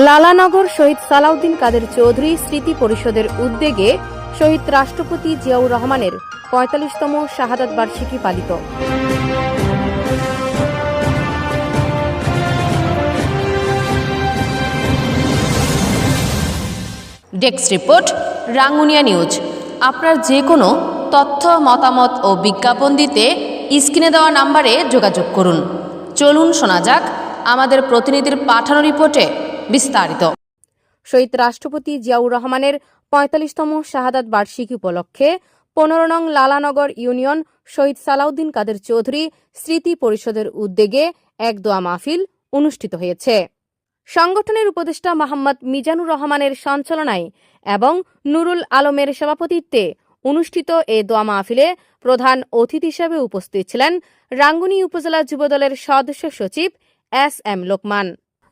লালানগর শহীদ সালাউদ্দিন কাদের চৌধুরী স্মৃতি পরিষদের উদ্যোগে শহীদ রাষ্ট্রপতি জিয়াউর রহমানের ৪৫তম শাহাদাত বার্ষিকী পালিত। Desk report, Rangunia news. আপনার যে কোনো তথ্য, মতামত ও বিজ্ঞাপন দিতে স্ক্রিনে দেওয়া নম্বরে যোগাযোগ করুন। চলুন শোনা যাক আমাদের প্রতিনিধির পাঠানো রিপোর্টে বিস্তারিত। শহীদ রাষ্ট্রপতি জিয়াউর রহমানের ৪৫তম শাহাদাত বার্ষিকী উপলক্ষে ১৫ নং লালানগর ইউনিয়ন শহীদ সালাউদ্দিন কাদের চৌধুরী স্মৃতি পরিষদের উদ্যোগে এক দোয়া মাহফিল অনুষ্ঠিত হয়েছে। সংগঠনের উপদেষ্টা মোহাম্মদ মিজানুর রহমানের সঞ্চালনায় এবং নুরুল আলমের সভাপতিত্বে অনুষ্ঠিত এ দোয়া মাহফিলে প্রধান অতিথি হিসেবে উপস্থিত ছিলেন রাঙ্গুনি উপজেলা যুবদলের সদস্য সচিব এস.এম. লোকমান।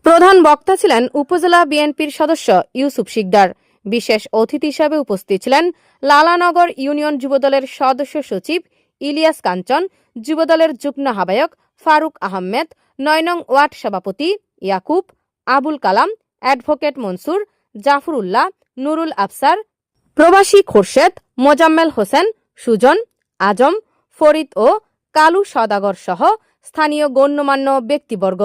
প্রধান বক্তা ছিলেন উপজেলা বিএনপির সদস্য ইউসুফ শিকদার। বিশেষ অতিথি হিসেবে উপস্থিত ছিলেন লালানগর ইউনিয়ন যুবদলের সদস্য সচিব ইলিয়াস কাঞ্চন, যুবদলের যুগ্ম আহ্বায়ক ফারুক আহমেদ, ৯ নং ওয়ার্ড সভাপতি ইয়াকুব, আবুল কালাম, অ্যাডভোকেট মনসুর, জাফরুল্লাহ, নুরুল আফসার, প্রবাসী খোরশেদ, মোজাম্মেল হোসেন, সুজন, আজম, ফরিদ ও কালু সওদাগর সহ স্থানীয় গণ্যমান্য ব্যক্তিবর্গ।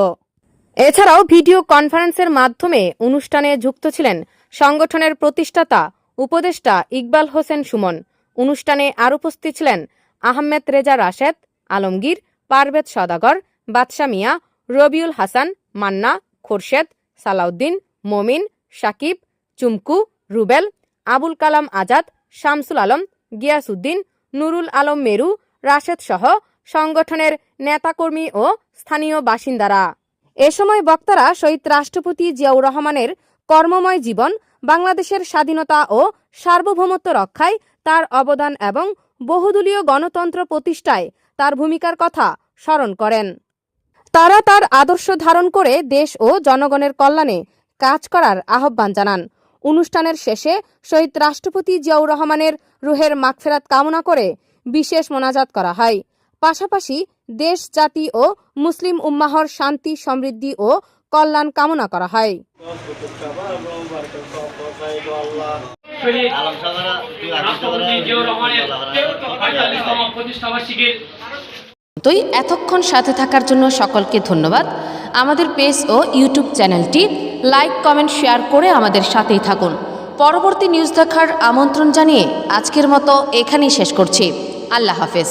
এছাড়াও ভিডিও কনফারেন্সের মাধ্যমে অনুষ্ঠানে যুক্ত ছিলেন সংগঠনের প্রতিষ্ঠাতা উপদেষ্টা ইকবাল হোসেন সুমন। অনুষ্ঠানে আর উপস্থিত ছিলেন আহমেদ রেজা রাশেদ, আলমগীর, পারভেজ সওদাগর, বাদশা মিয়া, রবিউল হাসান, মান্না, খোরশেদ, সালাউদ্দিন, মমিন, সাকিব, চুমকু, রুবেল, আবুল কালাম আজাদ, শামসুল আলম, গিয়াসউদ্দিন, নুরুল আলম মেরু, রাশেদ সহ সংগঠনের নেতাকর্মী ও স্থানীয় বাসিন্দারা। এ সময় বক্তারা শহীদ রাষ্ট্রপতি জিয়াউর রহমানের কর্মময় জীবন, বাংলাদেশের স্বাধীনতা ও সার্বভৌমত্ব রক্ষায় তার অবদান এবং বহুদলীয় গণতন্ত্র প্রতিষ্ঠায় তার ভূমিকার কথা স্মরণ করেন। তারা তার আদর্শ ধারণ করে দেশ ও জনগণের কল্যাণে কাজ করার আহ্বান জানান। অনুষ্ঠানের শেষে শহীদ রাষ্ট্রপতি জিয়াউর রহমানের রুহের মাগফিরাত কামনা করে বিশেষ মোনাজাত করা হয়। পাশাপাশি দেশ, জাতি ও মুসলিম উম্মাহর শান্তি, সমৃদ্ধি ও কল্যাণ কামনা করা হয়। এতক্ষণ সাথে থাকার জন্য সকলকে ধন্যবাদ। আমাদের পেজ ও ইউটিউব চ্যানেলটি লাইক, কমেন্ট, শেয়ার করে আমাদের সাথেই থাকুন। পরবর্তী নিউজ দেখার আমন্ত্রণ জানিয়ে আজকের মতো এখানেই শেষ করছি। আল্লাহ হাফেজ।